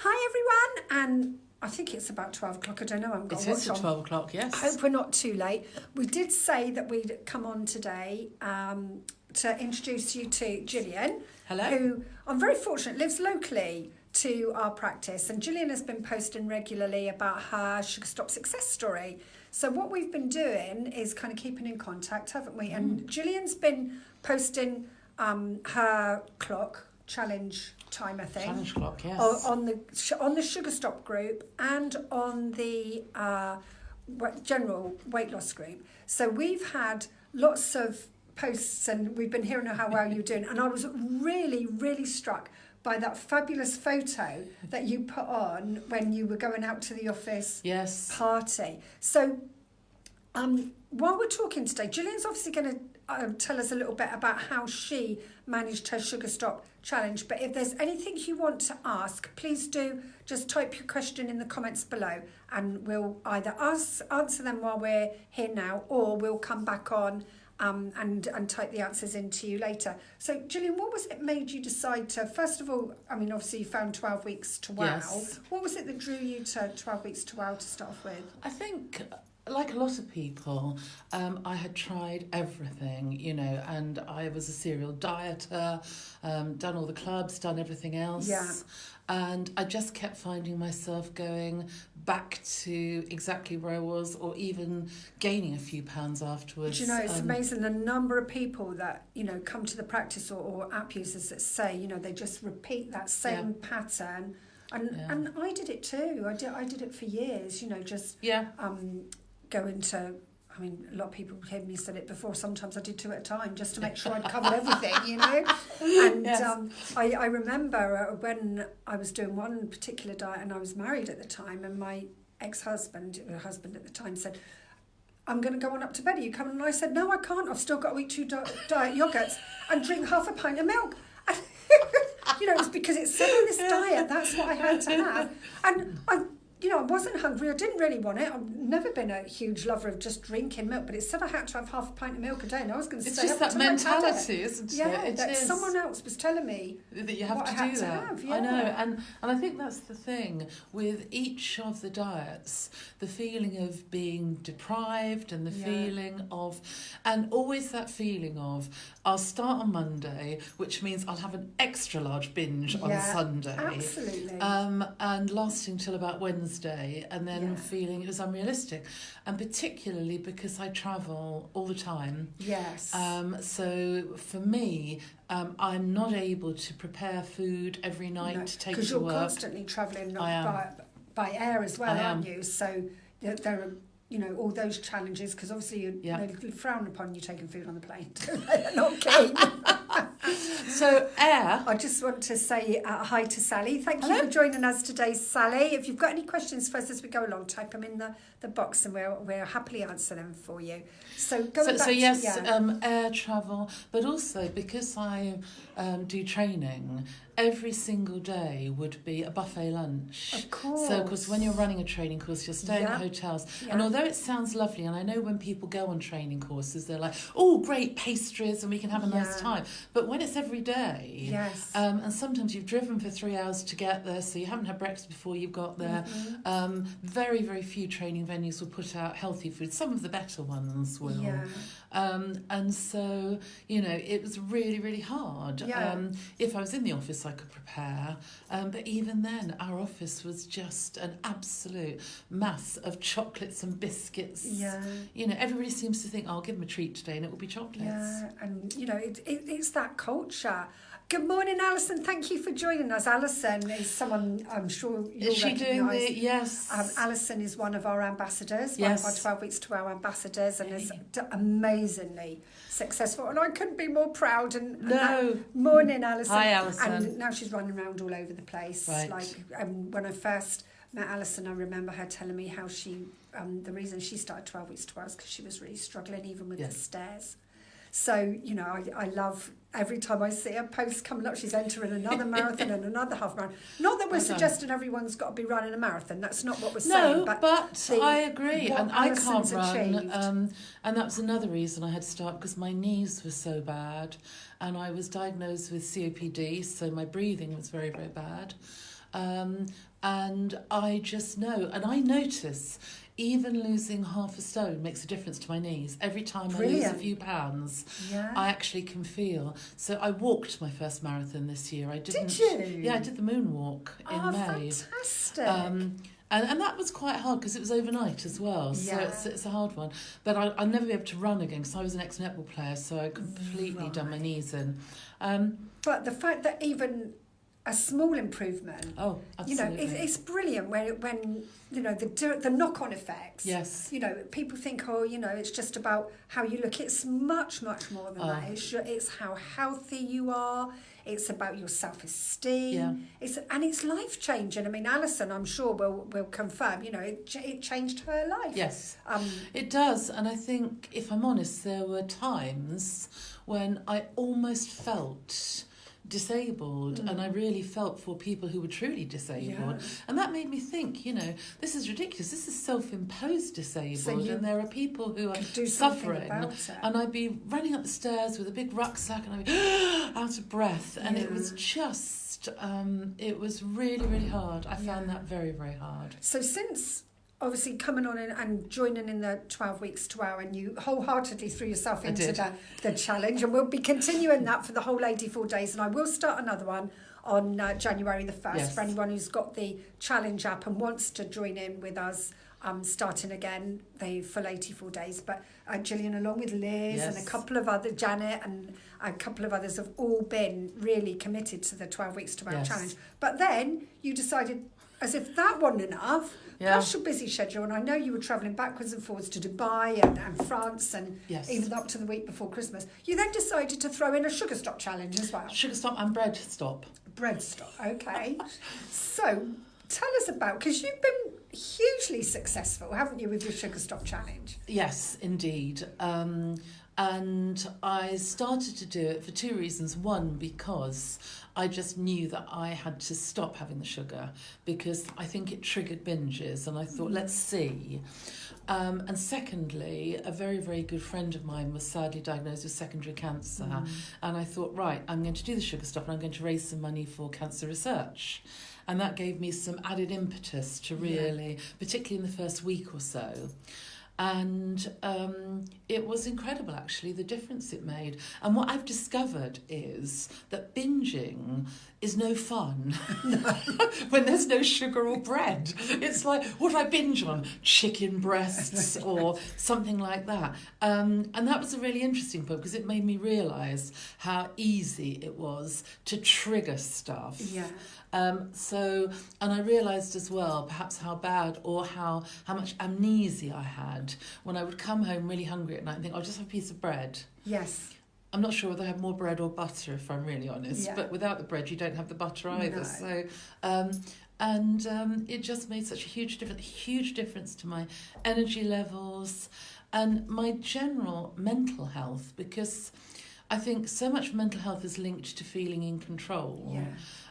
Hi everyone, and I think it's about 12 o'clock, I don't know, I haven't got a watch on. 12 o'clock, yes. I hope we're not too late. We did say that we'd come on today to introduce you to Gillian. Hello. Who, I'm very fortunate, lives locally to our practice, and Gillian has been posting regularly about her Sugar Stop success story. So what we've been doing is kind of keeping in contact, haven't we? And Gillian's been posting her clock challenge time, I think. Challenge clock, yes. On the Sugar Stop group and on the general weight loss group. So we've had lots of posts and we've been hearing how well you're doing. And I was really, really struck by that fabulous photo that you put on when you were going out to the office party. So while we're talking today, Gillian's obviously going to tell us a little bit about how she managed her Sugar Stop challenge. But if there's anything you want to ask, please do just type your question in the comments below and we'll either answer them while we're here now, or we'll come back on and type the answers into you later. So Gillian, what was it made you decide to, first of all, I mean, obviously you found 12 Weeks to Wow. Yes. What was it that drew you to 12 Weeks to Wow to start off with? I think, like a lot of people, I had tried everything, you know, and I was a serial dieter, done all the clubs, done everything else. Yeah. And I just kept finding myself going back to exactly where I was, or even gaining a few pounds afterwards. Do you know, it's amazing the number of people that, you know, come to the practice or app users that say, you know, they just repeat that same pattern. And I did it too. I did it for years, you know, just going to, I mean, a lot of people heard me said it before, sometimes I did 2 at a time just to make sure I'd covered everything, you know. And I remember when I was doing one particular diet, and I was married at the time, and my ex-husband, or husband at the time, said, I'm going to go on up to bed, are you coming? And I said, no, I can't, I've still got to eat 2 diet yogurts and drink half a pint of milk. You know, it's because it said on this diet, that's what I had to have. And I wasn't hungry. I didn't really want it. I've never been a huge lover of just drinking milk, but it said I had to have half a pint of milk a day, and I was going to stay up It's just that mentality, isn't it? Yeah, that someone else was telling me that you have to do that. Yeah. I know, and I think that's the thing with each of the diets, the feeling of being deprived and the feeling of, and always that feeling of, I'll start on Monday, which means I'll have an extra large binge on Sunday. Absolutely. And lasting till about Wednesday, and then feeling it was unrealistic, and particularly because I travel all the time. Yes. So for me, I'm not able to prepare food every night to take to work. Because you're constantly travelling by air as well, aren't you? So there are, you know, all those challenges, because obviously you frown upon you taking food on the plane. They're not keen. So air. I just want to say hi to Sally. Thank you for joining us today, Sally. If you've got any questions for us as we go along, type them in the box and we'll happily answer them for you. So going back to air travel, but also because I do training, every single day would be a buffet lunch. Of course. So, because when you're running a training course, you're staying at hotels. Yeah. And although it sounds lovely, and I know when people go on training courses, they're like, oh, great pastries, and we can have a nice time. But when it's every day, and sometimes you've driven for 3 hours to get there, so you haven't had breakfast before you got there. Very, very few training venues will put out healthy food. Some of the better ones will. Yeah. And so, you know, it was really, really hard. If I was in the office, I could prepare. But even then, our office was just an absolute mass of chocolates and biscuits. Yeah. You know, everybody seems to think, I'll give them a treat today, and it will be chocolates. Yeah, and, you know, it's that culture. Good morning, Alison. Thank you for joining us. Alison is someone I'm sure you'll recognise. Yes. Alison is one of our ambassadors, one of our 12 Weeks to Wow ambassadors, and is amazingly successful. And I couldn't be more proud. Morning, Alison. Hi, Alison. And now she's running around all over the place. Right. Like when I first met Alison, I remember her telling me how she, the reason she started 12 Weeks to Wow is because she was really struggling even with the stairs. So, you know, I love every time I see a post coming up, she's entering another marathon and another half marathon. Not that we're suggesting everyone's got to be running a marathon. That's not what we're saying. No, but I agree. And I can't run. And that was another reason I had to start, because my knees were so bad. And I was diagnosed with COPD, so my breathing was very, very bad. And I just know, and I notice even losing half a stone makes a difference to my knees. Every time I lose a few pounds, I actually can feel. So I walked my first marathon this year. Did you? Yeah, I did the moonwalk in May. Fantastic. And that was quite hard because it was overnight as well, so it's a hard one. But I'll never be able to run again because I was an ex-netball player, so I completely done my knees in. But the fact that even a small improvement, absolutely. it's brilliant when the knock-on effects. Yes. People think, it's just about how you look. It's much, much more than that. It's how healthy you are. It's about your self-esteem. Yeah. It's life-changing. I mean, Alison, I'm sure will confirm. It changed her life. Yes, it does. And I think, if I'm honest, there were times when I almost felt disabled, and I really felt for people who were truly disabled, and that made me think, this is ridiculous. This is self-imposed disabled, and there are people who are suffering, and I'd be running up the stairs with a big rucksack and I'd be out of breath, and it was just it was really, really hard. I found that very, very hard. So since obviously coming on and joining in the 12 weeks to wow, and you wholeheartedly threw yourself into the challenge, and we'll be continuing that for the whole 84 days, and I will start another one on January the 1st for anyone who's got the challenge app and wants to join in with us, starting again the full 84 days. But Gillian, along with Liz and a couple of other, Janet and a couple of others, have all been really committed to the 12 weeks to wow challenge. But then you decided, as if that wasn't enough, plus your busy schedule, and I know you were travelling backwards and forwards to Dubai and France, and even up to the week before Christmas, you then decided to throw in a sugar stop challenge as well. Sugar stop and bread stop. Bread stop, okay. So tell us about, because you've been hugely successful, haven't you, with your sugar stop challenge? Yes, indeed. And I started to do it for two reasons. One, because I just knew that I had to stop having the sugar because I think it triggered binges, and I thought, let's see. And secondly, a very, very good friend of mine was sadly diagnosed with secondary cancer, and I thought, right, I'm going to do the sugar stop and I'm going to raise some money for cancer research. And that gave me some added impetus to really, particularly in the first week or so. And it was incredible, actually, the difference it made. And what I've discovered is that binging is no fun when there's no sugar or bread. It's like, what do I binge on? Chicken breasts or something like that. And that was a really interesting point because it made me realise how easy it was to trigger stuff. Yeah. And I realised as well perhaps how bad or how much amnesia I had when I would come home really hungry at night and think, I'll just have a piece of bread. Yes. I'm not sure whether I have more bread or butter, if I'm really honest, but without the bread you don't have the butter either. No. So, it just made such a huge difference to my energy levels and my general mental health, because I think so much mental health is linked to feeling in control. Yeah.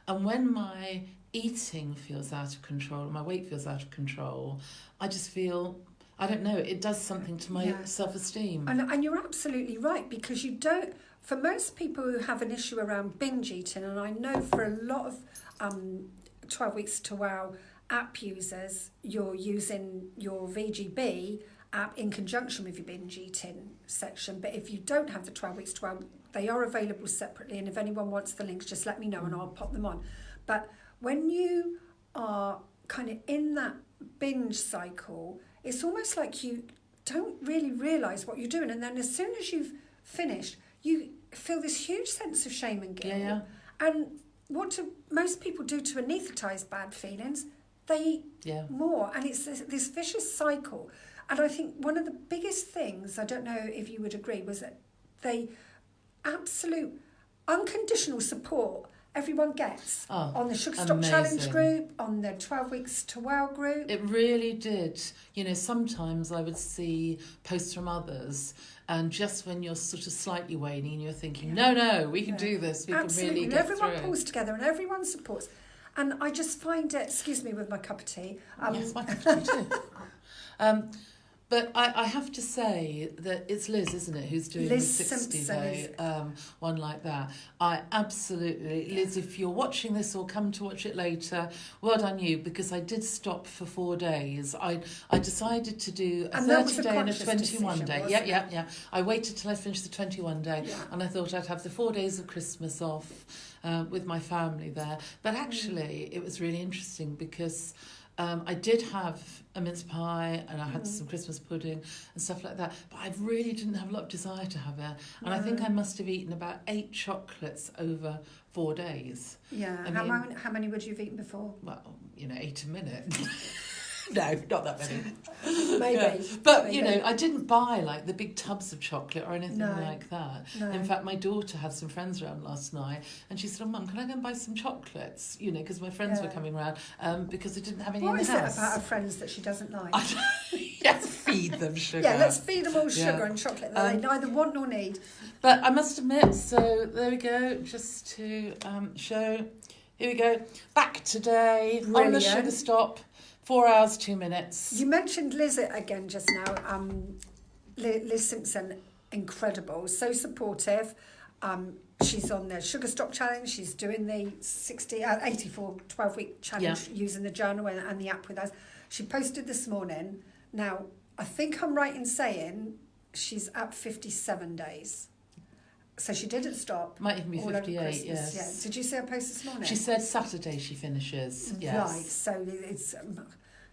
And when my eating feels out of control, my weight feels out of control, I just feel, I don't know, it does something to my self-esteem. And you're absolutely right, because you don't, for most people who have an issue around binge eating, and I know for a lot of 12 Weeks to Wow app users, you're using your VGB app in conjunction with your binge eating section. But if you don't have the 12 Weeks to Wow, they are available separately, and if anyone wants the links, just let me know and I'll pop them on. But when you are kind of in that binge cycle, it's almost like you don't really realise what you're doing, and then as soon as you've finished, you feel this huge sense of shame and guilt. Yeah. And what do most people do to anaesthetise bad feelings? They eat more, and it's this vicious cycle. And I think one of the biggest things, I don't know if you would agree, was that they absolute unconditional support everyone gets on the Sugar Stop amazing. Challenge group, on the 12 Weeks to Well group. It really did. You know, sometimes I would see posts from others, and just when you're sort of slightly waning, you're thinking, no, we can do this. We Absolutely. can really and get everyone through. pulls together and everyone supports. And I just find it, excuse me with my cup of tea. Yes, my cup of tea too. But I have to say that it's Liz, isn't it, who's doing the 60-day one like that. I absolutely, Liz, if you're watching this or come to watch it later, well done you, because I did stop for 4 days. I decided to do a 30-day and a 21-day. Yeah. I waited till I finished the 21-day, and I thought I'd have the 4 days of Christmas off with my family there. But actually, it was really interesting because I did have a mince pie and I had some Christmas pudding and stuff like that, but I really didn't have a lot of desire to have it. And I think I must have eaten about 8 chocolates over 4 days. Yeah. How many would you have eaten before? Well, 8 a minute. No, not that many. Maybe. Yeah. But, I didn't buy like the big tubs of chocolate or anything like that. No. In fact, my daughter had some friends around last night and she said, "Oh, Mum, can I go and buy some chocolates?" Because my friends were coming around because I didn't have any in the house. What is it about her friends that she doesn't like? Yes, feed them sugar. Yeah, let's feed them all sugar and chocolate that they neither want nor need. But I must admit, so there we go, just to show. Here we go. Back today on the Sugar Stop. 4 hours, 2 minutes. You mentioned Liz again just now. Liz Simpson, incredible, so supportive. She's on the Sugar Stop Challenge. She's doing the 84 12-week challenge using the journal and the app with us. She posted this morning. Now, I think I'm right in saying she's at 57 days. So she didn't stop. Might even be 58, yes. Yeah. Did you see her post this morning? She said Saturday she finishes, yes. Right, so it's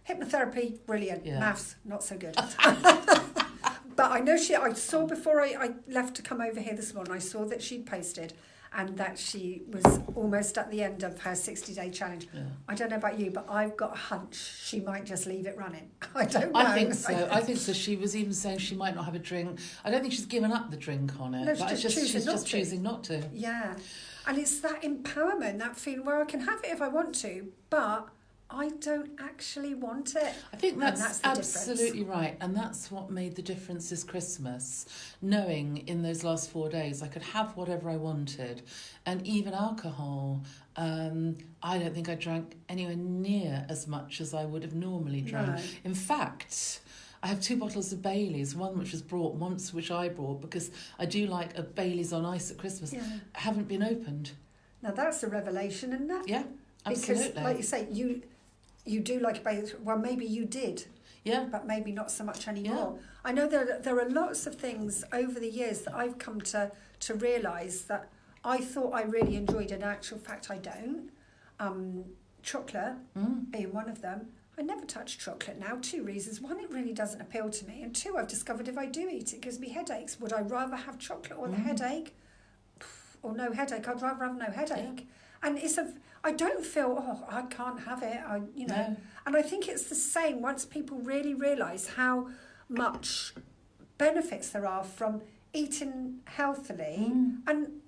hypnotherapy, brilliant. Yeah. Maths, not so good. But I know I saw before I left to come over here this morning, I saw that she'd posted and that she was almost at the end of her 60-day challenge. Yeah. I don't know about you, but I've got a hunch she might just leave it running. I don't know. I think so. She was even saying she might not have a drink. I don't think she's given up the drink on it. No, she's just choosing not to. Yeah. And it's that empowerment, that feeling where I can have it if I want to, but I don't actually want it. I think that's absolutely right. And that's what made the difference this Christmas. Knowing in those last 4 days I could have whatever I wanted. And even alcohol, I don't think I drank anywhere near as much as I would have normally drank. No. In fact, I have 2 bottles of Baileys, one which was brought, once which I brought, because I do like a Baileys on ice at Christmas. Yeah. Haven't been opened. Now that's a revelation, isn't it? Yeah, absolutely. Because, like you say, you do like Baileys. Well, maybe you did. Yeah. But maybe not so much anymore. Yeah. I know there are lots of things over the years that I've come to realise that I thought I really enjoyed. In actual fact, I don't. Chocolate being one of them. I never touch chocolate now. 2 reasons. 1, it really doesn't appeal to me. And 2, I've discovered if I do eat it, it gives me headaches. Would I rather have chocolate or the headache? Or no headache? I'd rather have no headache. Yeah. And I don't feel, I can't have it. No. And I think it's the same once people really realise how much benefits there are from eating healthily. And,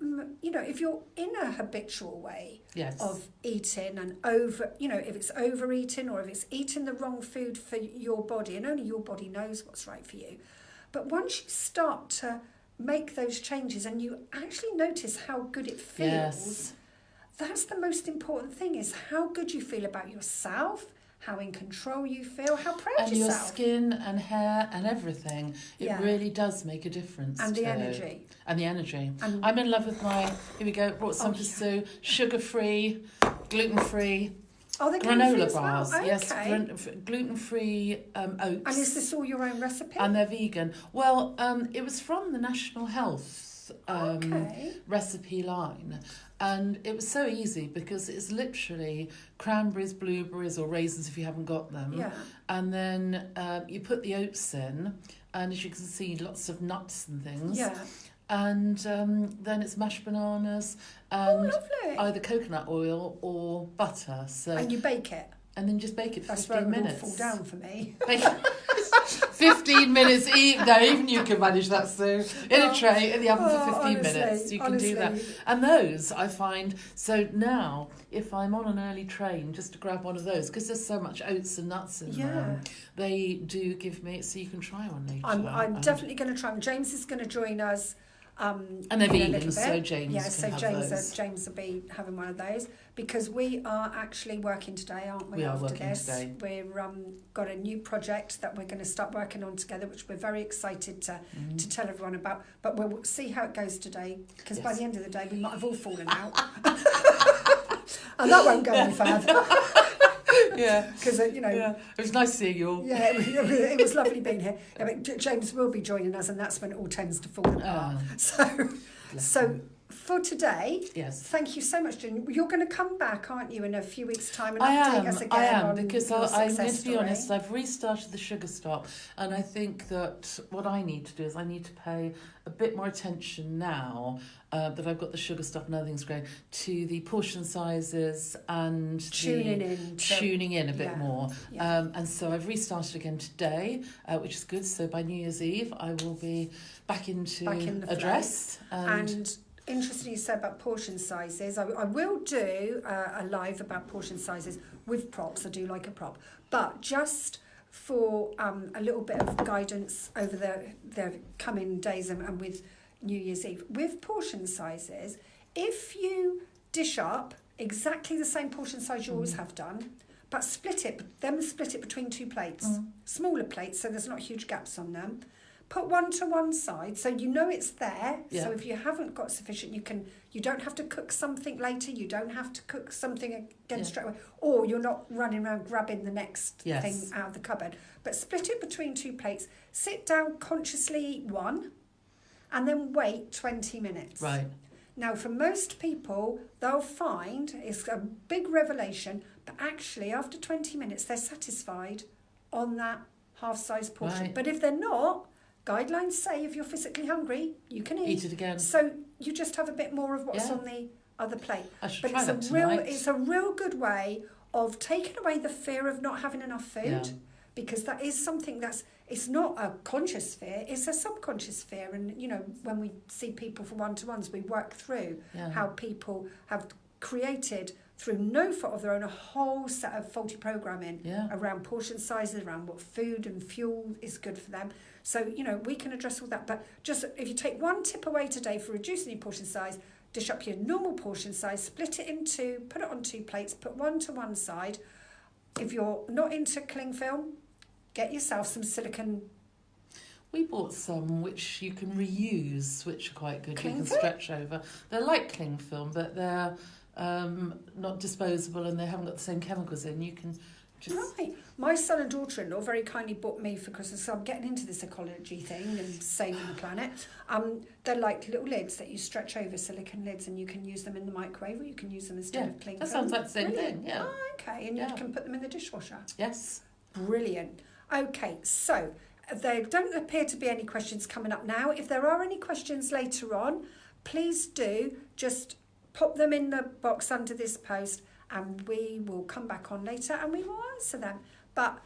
if you're in a habitual way of eating and if it's overeating or if it's eating the wrong food for your body, and only your body knows what's right for you. But once you start to make those changes and you actually notice how good it feels, that's the most important thing, is how good you feel about yourself, how in control you feel, how proud and yourself. And your skin and hair and everything. It really does make a difference. And the energy. And the energy. I'm in love with here we go, brought some for Sue, sugar-free, gluten-free. Oh, they're granola bars. Well? Okay. Yes, gluten-free oats. And is this all your own recipe? And they're vegan. Well, it was from the National Health recipe line. And it was so easy because it's literally cranberries, blueberries or raisins if you haven't got them. Yeah. And then you put the oats in, and as you can see, lots of nuts and things. Yeah. And then it's mashed bananas and either coconut oil or butter. So and you bake it? and then just bake it for 15 minutes. That's where it will fall down for me. 15 minutes, even you can manage that, Sue. In a tray, in the oven for 15 minutes. You can do that. And those, I find, so now, if I'm on an early train, just to grab one of those, because there's so much oats and nuts in them, they do give me, so you can try one later. I'm definitely going to try them. James is going to join us. And they're vegan, so James James will be having one of those, because we are actually working today, aren't we? We are working today. We've got a new project that we're going to start working on together, which we're very excited to tell everyone about. But we'll see how it goes today, because by the end of the day we might have all fallen out, and that won't go any further. Yeah, because it was nice seeing you all. Yeah, it was lovely being here. Yeah, but James will be joining us, and that's when it all tends to fall apart. So for today, thank you so much, Gillian. You're going to come back, aren't you, in a few weeks' time and update us again? I am, on because I'm going to be honest, I've restarted the sugar stop, and I think that what I need to do is I need to pay a bit more attention now that I've got the sugar stop and other things going, to the portion sizes and tuning in a bit more. Yeah. And so I've restarted again today, which is good. So by New Year's Eve, I will be back in the dress. And interesting you said about portion sizes. I will do a live about portion sizes with props. I do like a prop. But just for a little bit of guidance over the coming days and with New Year's Eve, with portion sizes, if you dish up exactly the same portion size you always have done, but split it between two plates, smaller plates, so there's not huge gaps on them. Put one to one side, so you know it's there. Yeah. So if you haven't got sufficient, you don't have to cook something later. You don't have to cook something again straight away, or you're not running around grabbing the next thing out of the cupboard. But split it between two plates. Sit down, consciously eat one, and then wait 20 minutes. Right. Now, for most people, they'll find it's a big revelation, but actually after 20 minutes, they're satisfied on that half-size portion. Right. But if they're not, guidelines say if you're physically hungry, you can eat it again. So you just have a bit more of what's on the other plate. I should try that tonight. It's a real good way of taking away the fear of not having enough food, because that is something it's not a conscious fear, it's a subconscious fear. And, when we see people for one-to-ones, we work through how people have created, through no fault of their own, a whole set of faulty programming around portion sizes, around what food and fuel is good for them. So, we can address all that. But just if you take one tip away today for reducing your portion size, dish up your normal portion size, split it in two, put it on two plates, put one to one side. If you're not into cling film, get yourself some silicone. We bought some which you can reuse, which are quite good. Cling you can film? Stretch over. They're like cling film, but they're not disposable and they haven't got the same chemicals in. You can just... Right. My son and daughter-in-law very kindly bought me for Christmas, so I'm getting into this ecology thing and saving the planet. They're like little lids that you stretch over, silicone lids, and you can use them in the microwave, or you can use them instead of cling film. That sounds like the same thing, yeah. Oh, okay, and you can put them in the dishwasher. Yes. Brilliant. Okay, so there don't appear to be any questions coming up now. If there are any questions later on, please do just pop them in the box under this post, and we will come back on later and we will answer them. But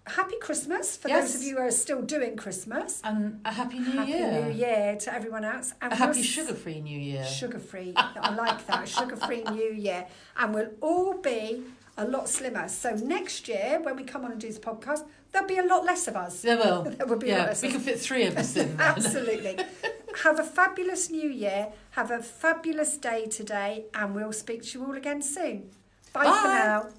happy Christmas for those of you who are still doing Christmas. And a happy New Year. Happy New Year to everyone else. And happy sugar-free New Year. Sugar-free. I like that. Sugar-free New Year. And we'll all be a lot slimmer. So next year, when we come on and do this podcast, there'll be a lot less of us. There will. There will be a lot less. We can fit 3 of us in. Absolutely. Have a fabulous New Year. Have a fabulous day today. And we'll speak to you all again soon. Bye. For now.